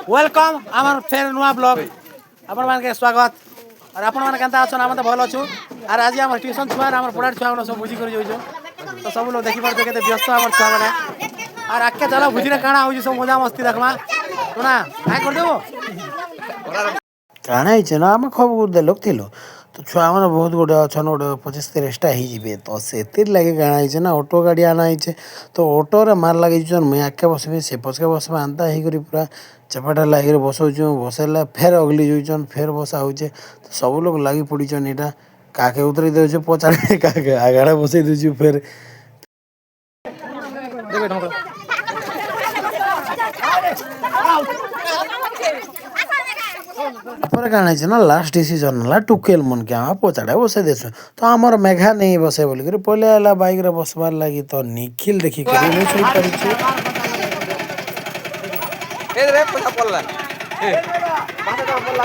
welcome आमर फेर नुआ ब्लॉग आपण मान के स्वागत और आपण मान केनता अछन हम त भल अछु और आज हम ट्यूशन छुआ हमर पढ़ार छुआ सब बुझी कर जोइछो तो सब लोग देखि परछो केते व्यस्त हमर छुआ माने और आके चला बुझी रे काना होइछ सब मजा मस्ती देखमा सुना काय कर देबो କାଣା ହେଇଛେ ନା ଆମେ ଖବ ଦେଲକ୍ ଥିଲୁ ତ ଛୁଆମାନେ ବହୁତ ଗୋଟେ ଅଛନ୍ ଗୋଟେ 25-30ଟା ହେଇଯିବେ ତ ସେଥିର୍ ଲାଗି କାଣା ହେଇଛେ ନା ଅଟୋ ଗାଡ଼ି ଆନା ହେଇଛେ ତ ଅଟୋରେ ମାର୍ ଲାଗିଛନ୍ ମୁଇଁ ଆଗ୍କେ ବସିବି ସେ ପଛକେ ବସ୍ବା ଏନ୍ତା ହେଇକରି ପୁରା ଚପାଟା ଲାଗିକରି ବସଉଛୁଁ ବସେଇଲେ ଫେର୍ ଅଗଲି ଯାଉଛନ୍ ଫେର୍ ବସା ହଉଛେ ତ ସବୁ ଲୋକ ଲାଗି ପଡ଼ିଛନ୍ ଏଇଟା କାହାକେ ଉତରେଇ ଦେଉଛେ ପଛାଡ଼େ କାହାକେ ଆଗାଡ଼େ ବସେଇ ଦେଉଛୁ ଫେର୍ देबे ढंग ପରେ କାଣା ହେଇଛେ ନା ଲାଷ୍ଟ ଡିସିଜନ୍ ହେଲା ଟୁକେଲ୍ ମନ୍କେ ଆମେ ପଛାଡ଼େ ବସେଇ ଦେସୁଁ ତ ଆମର ମେଘା ନେଇ ବସେ ବୋଲିକରି ପଲେଇ ଆଇଲା ବାଇକ୍ରେ ବସ୍ବାର୍ ଲାଗି ତ ନିଖିଲ୍ ଦେଖିକରି ମୁଇଁ ଶୋଇପାରିଛେ ए रे पैसा पड़ला ए माथा का पड़ला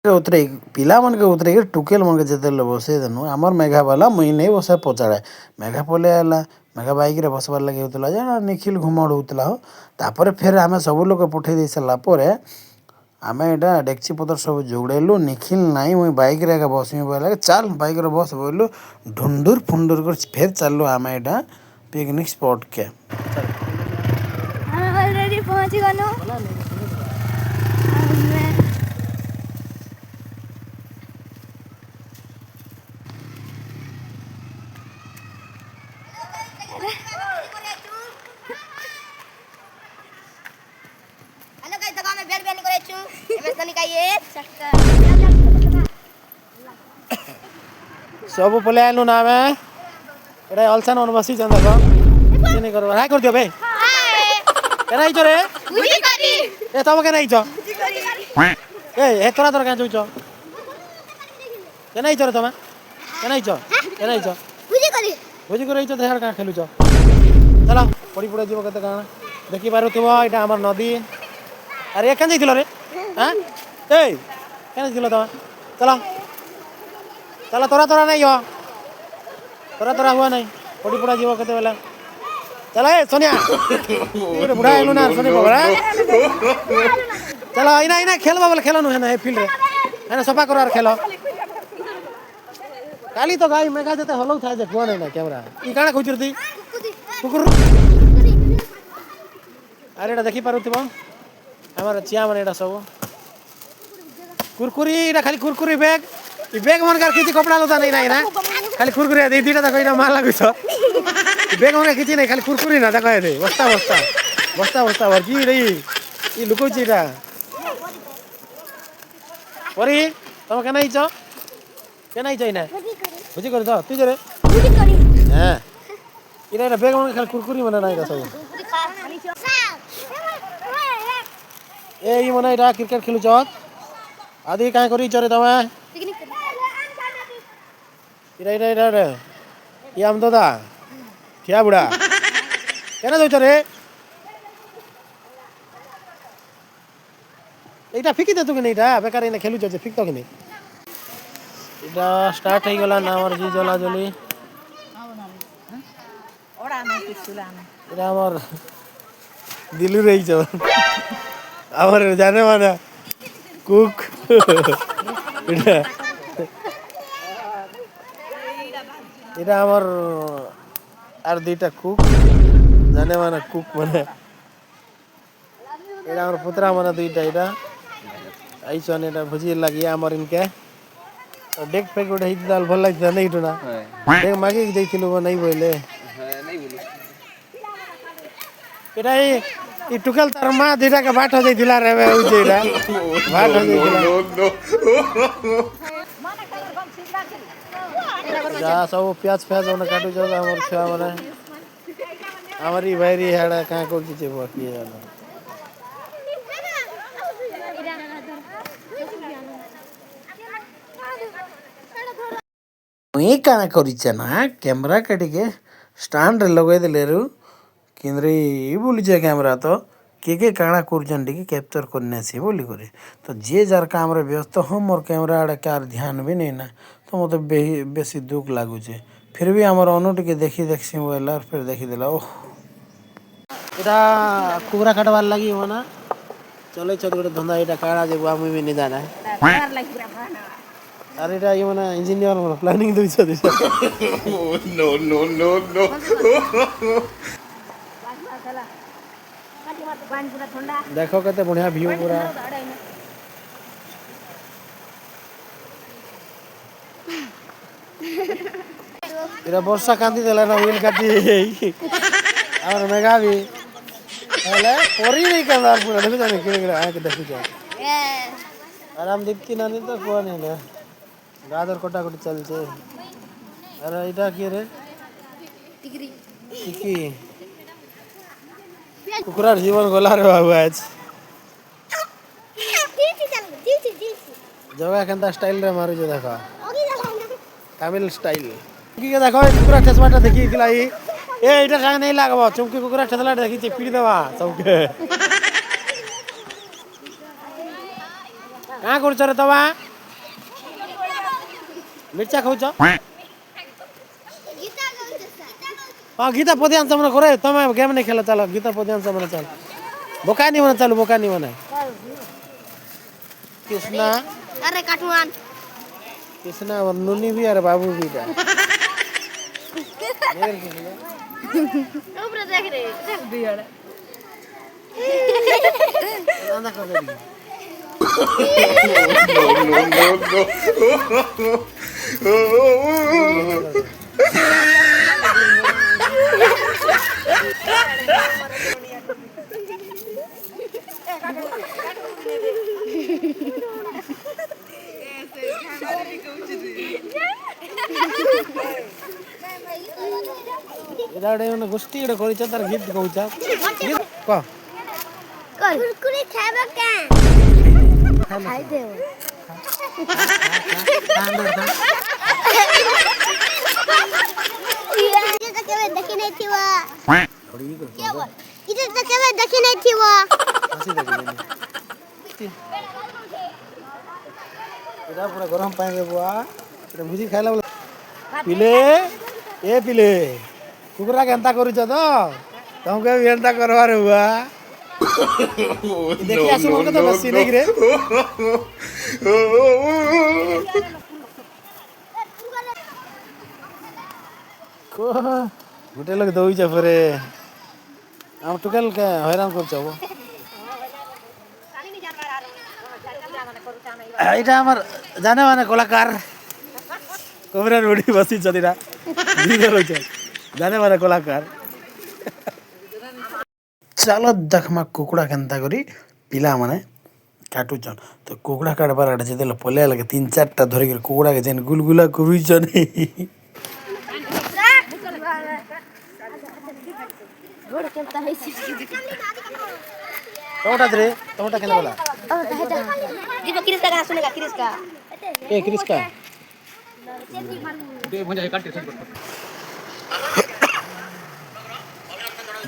ओ उतरे पिलामानके उतरेकि टुकेल मनके जेतेले बसେଇ ଦେନୁ ଆମର ମେଘା ବାଲା ମୁଇଁ ନେଇ ବସେ ପଚାଡ଼େ ମେଘା ପଲେଇ ଆଇଲା ମେଘା ବାଇକ୍ରେ ବସବାର୍ ଲାଗି ହେଉଥିଲା ଯେ ନିଖିଲ୍ ଘୁମଡ଼ ହେଉଥିଲା ହୋ ତାପରେ ଫେର୍ ଆମେ ସବୁ ଲୋକ ପଠେଇ ଦେଇ ସାରିଲା ପରେ ଆମେ ଏଇଟା ଡେକ୍ଚି ପତ୍ର ସବୁ ଯୋଗଡ଼େଇଲୁ ନିଖିଲ୍ ନାଇଁ ମୁଇଁ ବାଇକ୍ରେ ଏକା ବସିମି ବୋଇଲେ ଚାଲ୍ ବାଇକ୍ରେ ବସ୍ ବୋଇଲୁ ଢୁଣ୍ଡୁର ଫୁଣ୍ଡୁର କରି ଫେର୍ ଚାଲୁ ଆମେ ଏଇଟା ପିକନିକ୍ ସ୍ପଟ୍କେ ଆମେ ଅଲରେଡି ପହଞ୍ଚି ଗଲୁ हेलो गाइस देखो मैं बेड बेनी करे छु एमएस धोनी का ये सब पले आइलु ना हमें एटा अलसन on बसी जन देखो ये नहीं करो हाय कर दियो बे केना आइछो रे बुझी करी ए तब केना आइछो बुझी करी ए तोरा तोरा केना जोइछो केना आइछो रे तमे केना आइछो बुझी करी बुझी कर आइछो देहर का खेलुछो चलो पड़ी पड़ा जीव केते काना देखि पारुथिबो एटा हमर नदी अरे केन जइथिलो रे हां ए केन जइथिलो तमे चलो चलो तोरा तोरा नहीं हो तोरा हुआ नहीं पड़ी पड़ा जीव केते बेला चलो ए सोनिया ये बुढ़ा एलु ना सोनी बगड़ा चलो इना इना खेलबा बोले खेलनु है ना ए फील्ड रे है सफा करो और खेलो काली तो गाई मेघा जते हलौ था जे कोन है ना कैमरा ई काना खोजरती कुकुर अरे एटा देखि पारुथिबो हमर चिया माने एटा सब कुरकुरी एटा खाली कुरकुरी बैग ई बैग मन कर किछि कपड़ा लता नहीं ना खाली कुरकुरी दे दीटा देखो इना मार लागुछ बैग मन किछि नहीं खाली कुरकुरी ना देखो दे बस्ता भरजी रे ई लुकोछ एटा परी तुम केना आइछ इना बुझी कर दो तू जरे बुझी करी हां इना बैग मन खाली कुरकुरी मन ना सब ए ई मन एटा क्रिकेट खेलु छत आदि काहे करी चरे तमे पिकनिक इरा रे ये हम दादा क्या बुढ़ा केना जोइछ रे एटा फिकी दे तू कि नैटा बेकार इने खेलु छ फिक तो कि नै एटा स्टार्ट हो गला ना हमर जी जला जली ओडा नै किछुला नै एटा हमर दिलु रही छ हमर जाने वाला कुक एटा एटा हमर आर दुईटा कुक जाने माने कुक माने एटा हमर पुत्रा माने दुईटा एटा आइछन एटा भुजी लागि हमर इनके डेक फेक उठे हित दाल भल लागि नै इटुना डेक मागे जइथिलु नै बोले नहीं बोली एटा ई टुकल तार मा दुईटा के बाट हो जइथिला रे उ जेटा बाट हो जइथिला जा सब प्याज फ्याज ओने काटु छ हमर छुआ माने हमरी भाईरी हेडा का कर किछे बाकी जाना ମୁଇଁ କାଣା କରିଛେ ନା କ୍ୟାମେରାକେ ଟିକେ ଷ୍ଟାଣ୍ଡରେ ଲଗେଇ ଦେଲେରୁ କିନ୍ଦ୍ରି ବୁଲୁଛେ କ୍ୟାମେରା ତ के काଣା करुछन टिके कैप्चर करनेसी बोली करे तो जे जार काम रे व्यस्त हम मोर कैमरा आड़े कार ध्यान भी नहीं ना तो मते बेसी दुख लागुचे फिर भी हमर अनु टिके देखी बोला फिर देखी देला ओह এটা কুকুরা কাটবার লাগি हो ना চলে চল গোটে ধন্দা এটা কাড়া যে আমি भी नहीं जाना अरे এটা ये माने इंजीनियर मन प्लानिंग दुई छ दिस देखो केते बढ़िया व्यू पूरा एरा वर्षा कांदी देला ना व्हील काटी और मेगा भी हेले परी नहीं कंदार पूरा देखो जाने के आके देखो जा आराम दीप्ति नानी तो कोआ नहीं ना गादर कोटा कोटी चलছে अरे এটা কি রে টিকরি টিকি কুকুরার জীবন গলা রে বাবু আজ জগা কেনতা স্টাইল রে মারুছে দেখো তামিল স্টাইল কি কে দেখো কুকুরা চশমাটা দেখি গলাই এ এটা কাজ नहीं লাগবো চুমকি কুকুরা ঠেলাটা দেখি পিড়ি দেবা চৌকে का करछ रे तवा मिर्चा खाउछ हां गीता पदियान से मन करे तमे गेम नहीं खेला चलो गीता पदियान से मन चल बोका नहीं मन चल बोका नहीं मन कृष्णा अरे काटवान कृष्णा और नुनी भी और बाबू भी का ऊपर देख रे देख बियाड़ आंदा कर दे इराडे मन गोष्टी इडे करिछ तार गीत कहउछ गीत क कुरकुरे खाबा का खाई दे ये तो केवे देखि नहीं थिवा क्या बोल ये तो केवे देखि नहीं थिवा हसी देखि इरा पूरा गरम पानी रे बुआ इरा भुजी खाइला पिले ए पिले कुकुरा केनता करूछ तो तुमके भी एंता करवार हुआ देखि आसु मन तो बस नहीं रे को गुटे लोग दउई छ परे हम टुकल के हैरान कर छबो এটা আমার জানে মানে কলাকার কোমরা রোডি বসি চদিরা দিদে রইছে জানে মানে কলাকার चलो देखमा कुकुड़ा केनता करी पिला माने काटुचन तो कुकुड़ा काटबार आड़े जेतेले पले लगे 3-4टा धरि के कुकुड़ा के जेन गुलगुला कुरुचन गोड़ केलता है टोटा रे टोटा केना बोला दीपक क्रिस का गाना सुनेगा क्रिस का ए क्रिस का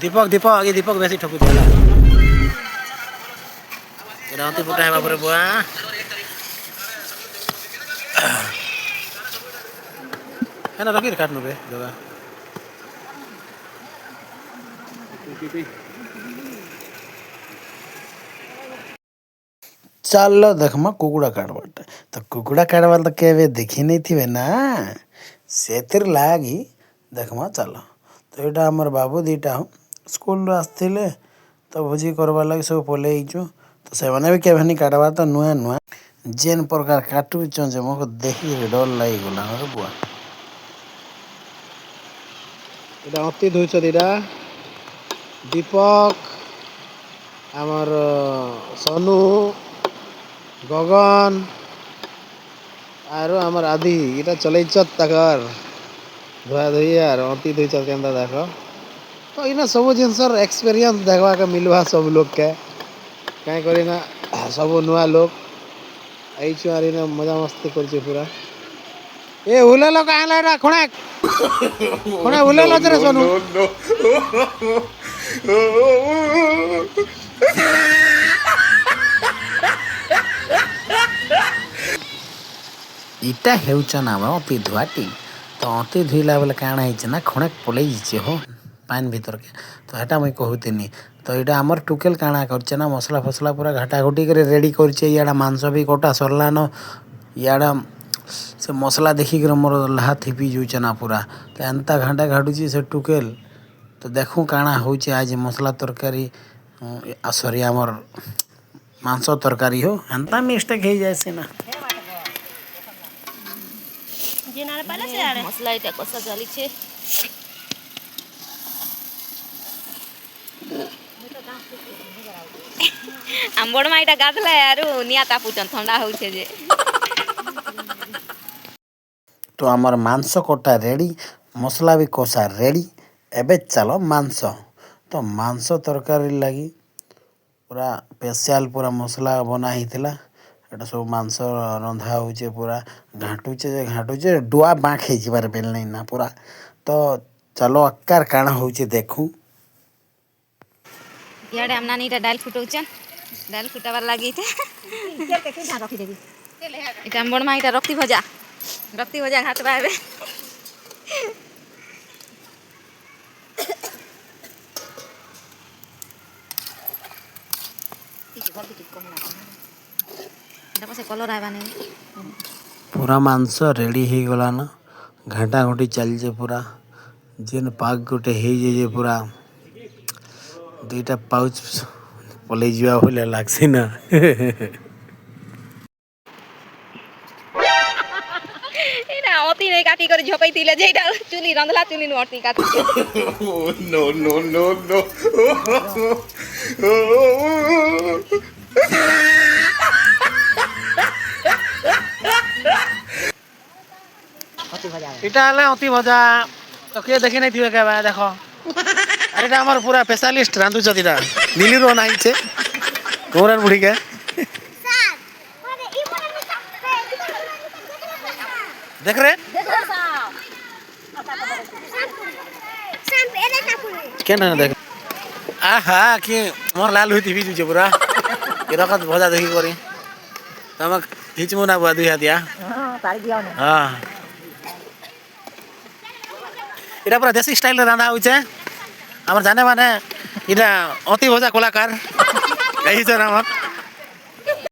दीपक दीपक आगे दीपक वैसे ठकु देला राती पुटा है बाबरे बुआ है ना रखी काटनु बे जगह चलो देखमा कुकुड़ा काटबाटा तो कुकुड़ा काटबार तो केबे देखि नहीं थिबे ना सेतिर लागी देखमा चलो तो एटा हमर बाबू दीटा स्कूल आसथिले तो भोजी करबार लागि सब पले आइछु तो सेमाने भी केबे नहीं काटबा तो नुआ नुआ जेन प्रकार काटुछ जे मको देखि डर लागि गला रे बुआ এটা অতি ধুইছ দিরা দীপক আমার সনু গগন আর আমার আদি এটা চলাইছ তাকর ধোয়া ধুই আর অতি ধুইছ কেন্দা দেখো তো ইনা সব জিনিসর এক্সপেরিয়েন্স দেখবা के मिलवा सब लोग के काई करी ना सब नुआ लोग आइछु आर इना मजा मस्ती करछ पूरा ए उलेलो कायला एटा कोणे कोणे उलेलो जरे सोनू इटा हेउचन आम अति धुआटी तो अति धुईला बेले काଣା ହେଇଛି ନା ଖଣେ ପଲେଇ ଯାଇଛି हो पान भीतर के तो हेटा मुई कहूतिनी तो यहाँ आमर टुकेल काଣା करछे ना मसला फसला पूरा घाटा घुटी कर रेडी करछे इयाड़ा मांस भी कटा सरलान इयाड़ा से मसला देखिक मोर लाहा थिपी जाऊे ना पूरा तो एंता घाटा घाटुची से टुकेल तो देखूँ काଣା होचे आज मसला तरकारी सॉरी आमर मांस तरकारी हो एंता मिस्टेक हो जाए ना मसला इटा कसा चालीछे आंबड़ मा इटा गाधला यारू निया तापुचन ठंडा होउछे जे तो आमर मांस कटा रेडी मसला भी कषा रेडी एबे चलो मांस तो मांस तरकारी लगी पूरा स्पेशल पूरा मसला बना हितला एटा सब मांस रंधा होचे पूरा घाटुचे डुआ बाँक हो जबार बेल नहीं ना पूरा तो चलो अक्कार काଣା होचे देखूँ इयाडे हम नानी इटा डाल फुटौचन डाल फुटाबार लागि इटा आंबड़ मा इटा रक्ति भजा घाटबा एबे कलर आवा नहीं पूरा मांस रेडी हो गला ना घाटा घुटी चलजे पूरा जेन पाग गोटे हो पूरा दुईटा पाउच पलि जा भले लागसी ना एना अति नै काटी कर झपै तिले जेटा चुली रंधला चुली न अति काटी नो नो नो नो इटा हले अति भजा तो किए देखि नहीं थिबे के बा देखो अरे इटा हमर पूरा स्पेशलिस्ट रांधु जतिरा दिल्ली रो नाही छे कोरन बुढ़ी के देख रे केना देख आहा कि मोर लाल हुई थी बीजू पूरा के रखत भजा देखि करी तमक हिचमु ना बुआ दुई हाथिया हां तारी दियो ना हां इटा पूरा देसी स्टाइल रे रांधा होचे हमर जाने माने इटा अति भजा कलाकार कहि छ हमर